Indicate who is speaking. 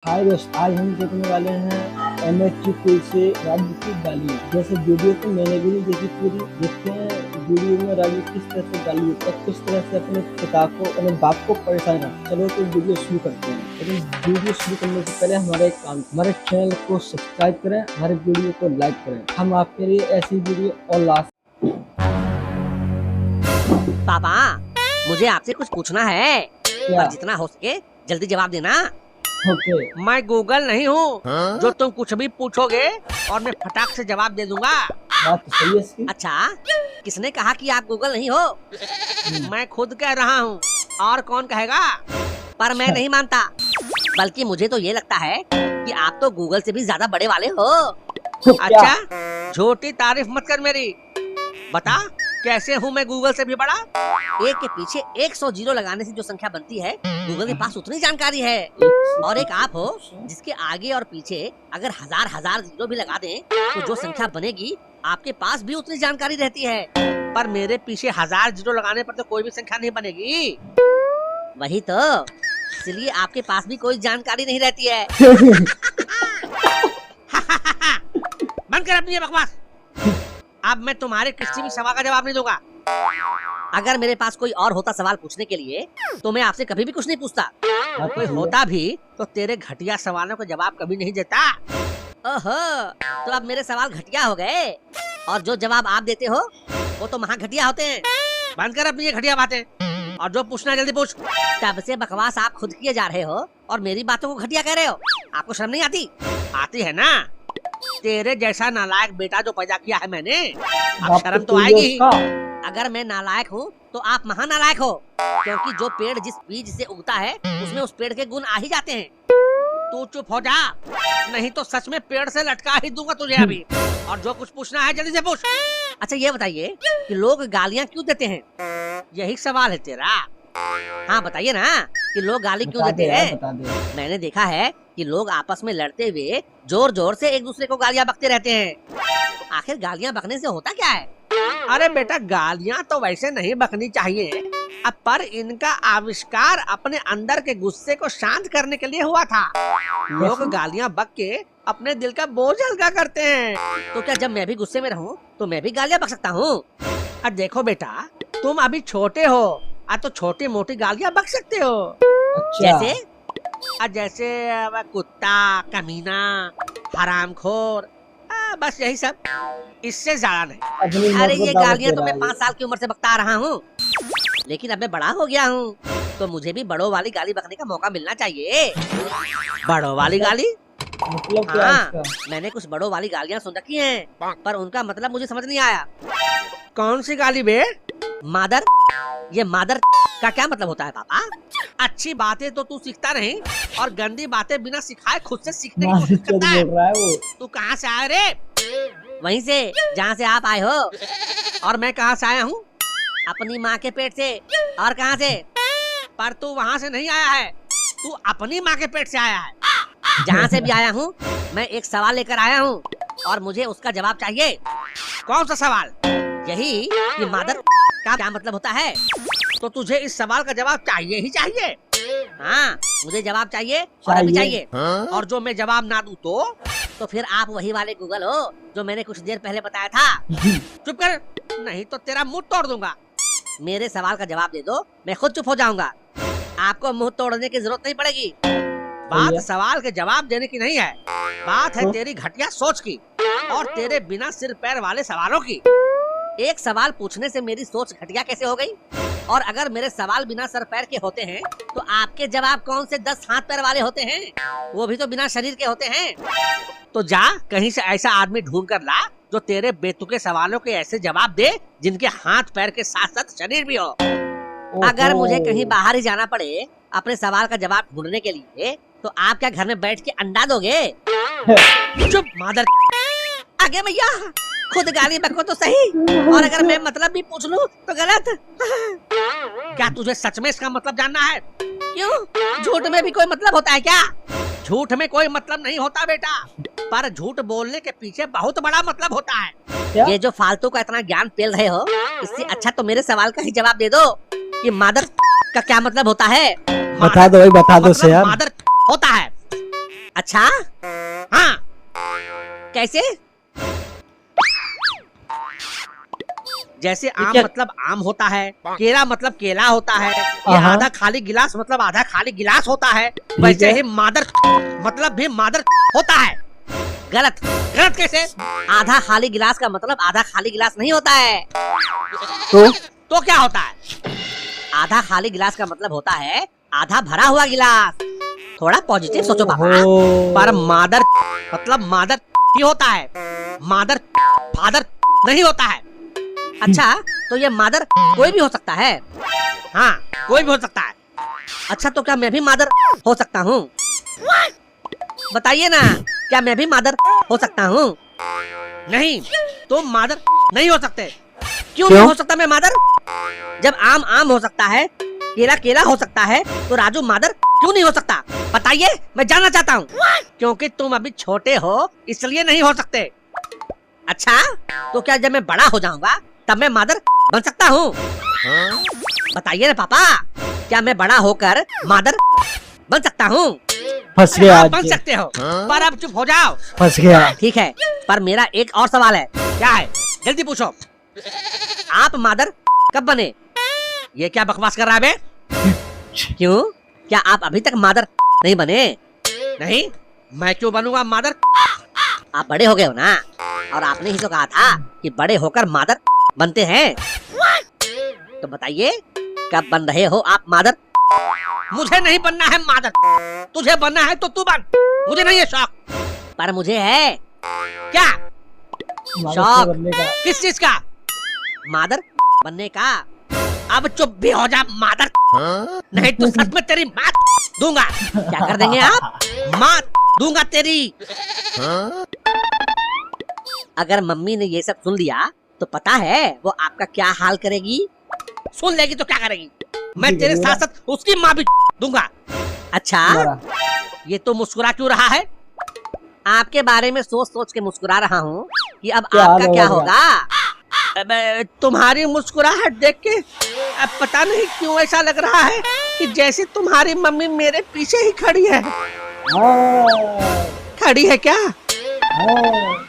Speaker 1: हाय दोस्त, आज हम देखने वाले हैं MH पुल से राजू की गाली। जैसे वीडियो तो मैंने भी नहीं देखी पूरी, देखते हैं वीडियो में राजू किस तरह से गाली और किस तरह से अपने पिता को, अपने बाप को परेशान रहा। चलो तो वीडियो शुरू करते हैं। लेकिन वीडियो शुरू करने से पहले हमारा एक काम, हमारे चैनल को सब्सक्राइब करें, हमारे वीडियो को लाइक करें। हम आपके लिए ऐसी वीडियो और लास्ट।
Speaker 2: पापा, मुझे आपसे कुछ पूछना है,
Speaker 1: क्या?
Speaker 2: पर जितना हो सके जल्दी जवाब देना।
Speaker 1: ओके।
Speaker 2: मैं गूगल नहीं हूँ जो तुम कुछ भी पूछोगे और मैं फटाक से जवाब दे दूंगा।
Speaker 1: बात तो सही है इसकी।
Speaker 2: अच्छा, किसने कहा कि आप गूगल नहीं हो? मैं खुद कह रहा हूँ, और कौन कहेगा? पर मैं नहीं मानता, बल्कि मुझे तो ये लगता है कि आप तो गूगल से भी ज्यादा बड़े वाले हो।
Speaker 1: तो क्या?
Speaker 2: अच्छा, झूठी तारीफ मत कर मेरी। बता, कैसे हूँ मैं गूगल से भी बड़ा? एक के पीछे 100 जीरो लगाने से जो संख्या बनती है, गूगल के पास उतनी जानकारी है। और एक आप हो जिसके आगे और पीछे अगर हजार जीरो भी लगा दें तो जो संख्या बनेगी आपके पास भी उतनी जानकारी रहती है। पर मेरे पीछे 1000 जीरो लगाने पर तो कोई भी संख्या नहीं बनेगी। वही तो, इसलिए आपके पास भी कोई जानकारी नहीं रहती है। बंद कर अपनी ये बकवास। अब मैं तुम्हारे किसी भी सवाल का जवाब नहीं दूंगा। अगर मेरे पास कोई और होता सवाल पूछने के लिए तो मैं आपसे कभी भी कुछ नहीं पूछता। कोई होता भी तो तेरे घटिया सवालों का जवाब कभी नहीं देता। ओहो, तो अब मेरे सवाल घटिया हो गए और जो जवाब आप देते हो वो तो महा घटिया होते हैं। बंद कर अपनी ये घटिया बातें और जो पूछना है जल्दी पूछ। तब से बकवास आप खुद किए जा रहे हो और मेरी बातों को घटिया कह रहे हो। आपको शर्म नहीं आती? आती है ना? तेरे जैसा नालायक बेटा जो पैदा किया है मैंने, अब शर्म तो आएगी ही। अगर मैं नालायक हूँ तो आप महानालायक हो, क्योंकि जो पेड़ जिस बीज से उगता है उसमें उस पेड़ के गुण आ ही जाते हैं। तू चुप हो जा, नहीं तो सच में पेड़ से लटका ही दूंगा तुझे अभी। और जो कुछ पूछना है जल्दी से पूछ। अच्छा, ये बताइए कि लोग गालियाँ क्यों देते हैं? यही सवाल है तेरा। हाँ बताइए ना कि लोग गाली क्यों देते हैं? मैंने देखा है कि लोग आपस में लड़ते हुए जोर जोर से एक दूसरे को गालियाँ बकते रहते हैं। आखिर गालियाँ बकने से होता क्या है? अरे बेटा, गालियाँ तो वैसे नहीं बकनी चाहिए, अब पर इनका आविष्कार अपने अंदर के गुस्से को शांत करने के लिए हुआ था। लोग गालियाँ बक के अपने दिल का बोझ हल्का करते हैं। तो क्या जब मैं भी गुस्से में रहूं तो मैं भी गालियाँ बक सकता हूँ? अब देखो बेटा, तुम अभी छोटे हो, तो छोटी मोटी गालियाँ बक सकते हो।
Speaker 1: अच्छा।
Speaker 2: जैसे कुत्ता, कमीना, हरामखोर, बस यही सब, इससे ज्यादा नहीं। अरे ये गालियाँ तो मैं 5 साल की उम्र से बकता आ रहा हूँ, लेकिन अब मैं बड़ा हो गया हूँ तो मुझे भी बड़ों वाली गाली बकने का मौका मिलना चाहिए। बड़ों वाली गाली?
Speaker 1: मतलब क्या
Speaker 2: हाँ,
Speaker 1: इसका?
Speaker 2: मैंने कुछ बड़ों वाली गालियाँ सुन रखी हैं, पर उनका मतलब मुझे समझ नहीं आया। कौन सी गाली बे? मादर? ये मादर का क्या मतलब होता है पापा? अच्छी बातें तो तू सीखता नहीं और गंदी बातें बिना सिखाए खुद से सीखने की कोशिश करता है।
Speaker 1: बोल रहा है वो।
Speaker 2: तू कहाँ से आया रे? वहीं से जहाँ से आप आए हो। और मैं कहाँ से आया हूँ? अपनी माँ के पेट से। और कहाँ से? पर तू वहाँ से नहीं आया है, तू अपनी माँ के पेट से आया है। जहाँ से भी आया हूँ मैं एक सवाल लेकर आया हूँ और मुझे उसका जवाब चाहिए। कौन सा सवाल? यही कि मादर का क्या मतलब होता है। तो तुझे इस सवाल का जवाब चाहिए ही चाहिए। हाँ, मुझे जवाब चाहिए और अभी चाहिए। और जो मैं जवाब ना दूं तो फिर आप वही वाले गूगल हो जो मैंने कुछ देर पहले बताया था। चुप कर, नहीं तो तेरा मुंह तोड़ दूंगा। मेरे सवाल का जवाब दे दो, मैं खुद चुप हो जाऊंगा। आपको मुंह तोड़ने की जरूरत नहीं पड़ेगी। बात सवाल के जवाब देने की नहीं है, बात है तेरी घटिया सोच की और तेरे बिना सिर पैर वाले सवालों की। एक सवाल पूछने से मेरी सोच घटिया कैसे हो गई? और अगर मेरे सवाल बिना सर पैर के होते हैं तो आपके जवाब कौन से 10 हाथ पैर वाले होते हैं? वो भी तो बिना शरीर के होते हैं। तो जा कहीं से ऐसा आदमी ढूंढ कर ला जो तेरे बेतुके सवालों के ऐसे जवाब दे जिनके हाथ पैर के साथ साथ शरीर भी हो। अगर मुझे कहीं बाहर ही जाना पड़े अपने सवाल का जवाब ढूंढने के लिए तो आप क्या घर में बैठ के अंडा दोगे? चुप मादर। आगे भैया, खुद गाली बको तो सही, और अगर मैं मतलब भी पूछ लूं तो गलत। क्या तुझे सच में इसका मतलब जानना है? क्यों? झूठ में भी कोई मतलब होता है क्या? झूठ में कोई मतलब नहीं होता बेटा, पर झूठ बोलने के पीछे बहुत बड़ा मतलब होता है।
Speaker 1: क्या?
Speaker 2: ये जो फालतू का इतना ज्ञान पेल रहे हो, इससे अच्छा तो मेरे सवाल का ही जवाब दे दो कि मादर का क्या मतलब होता है।
Speaker 1: बता दो भाई, बता दो से यार।
Speaker 2: मादर होता है अच्छा हाँ, कैसे? जैसे आम
Speaker 1: क्या-
Speaker 2: मतलब आम होता है, केला मतलब केला होता है, ये
Speaker 1: हाँ।
Speaker 2: आधा खाली गिलास मतलब आधा खाली गिलास होता है, वैसे
Speaker 1: है।
Speaker 2: ही मादर मतलब भी मादर होता है। गलत। गलत कैसे? आधा खाली गिलास का मतलब आधा खाली गिलास नहीं होता है। तो क्या होता है? आधा खाली गिलास का मतलब होता है आधा भरा हुआ गिलास। थोड़ा पॉजिटिव सोचो पापा।
Speaker 1: ओहो।
Speaker 2: पर मादर मतलब मादर ही होता है, मादर फादर नहीं होता है। अच्छा, तो ये मादर कोई भी हो सकता है? हाँ, कोई भी हो सकता है। अच्छा, तो क्या मैं भी मादर हो सकता हूँ? बताइए ना, क्या मैं भी मादर हो सकता हूँ? नहीं, तुम मादर नहीं हो सकते। क्यों नहीं हो सकता मैं मादर? जब आम आम हो सकता है, केला केला हो सकता है, तो राजू मादर क्यों नहीं हो सकता? बताइए, मैं जानना चाहता हूँ। क्योंकि तुम अभी छोटे हो, इसलिए नहीं हो सकते। अच्छा, तो क्या जब मैं बड़ा हो जाऊंगा तब मैं मादर बन सकता हूँ? बताइए ना पापा, क्या मैं बड़ा होकर मादर बन सकता हूँ?
Speaker 1: फंस
Speaker 2: अरे
Speaker 1: गया
Speaker 2: हाँ,
Speaker 1: आज
Speaker 2: बन
Speaker 1: ये।
Speaker 2: सकते हो, पर अब चुप हो जाओ।
Speaker 1: फंस गया।
Speaker 2: ठीक है, पर मेरा एक और सवाल है। क्या है? जल्दी पूछो। आप मादर कब बने? ये क्या बकवास कर रहा है बे? क्यों? क्या आप अभी तक मादर नहीं बने? नहीं, मैं क्यों बनूंगा मादर? आप बड़े हो गए हो ना, और आपने ही तो कहा था कि बड़े होकर मादर बनते हैं। तो बताइए, कब बन रहे हो आप मादर? मुझे नहीं बनना है मादर, तुझे बनना है तो तू बन। मुझे नहीं है शौक, पर मुझे है। क्या
Speaker 1: मादर
Speaker 2: शौक?
Speaker 1: बनने का।
Speaker 2: किस चीज का? मादर बनने का। अब चुप भी हो जा मादर, नहीं तो सच में तेरी मात दूंगा। क्या कर देंगे आप? मात दूंगा तेरी। अगर मम्मी ने ये सब सुन लिया तो पता है वो आपका क्या हाल करेगी? सुन लेगी तो क्या करेगी? मैं तेरे साथ साथ उसकी माँ भी दूंगा। अच्छा, ये तो मुस्कुरा क्यों रहा है? आपके बारे में सोच सोच के मुस्कुरा रहा हूँ कि अब
Speaker 1: क्या
Speaker 2: आपका
Speaker 1: हाल
Speaker 2: क्या
Speaker 1: होगा?
Speaker 2: होगा। अब तुम्हारी मुस्कुराहट देख के अब पता नहीं क्यों ऐसा लग रहा है कि जैसे तुम्हारी मम्मी मेरे पीछे ही खड़ी है।
Speaker 1: हाँ।
Speaker 2: खड़ी है क्या?
Speaker 1: हाँ।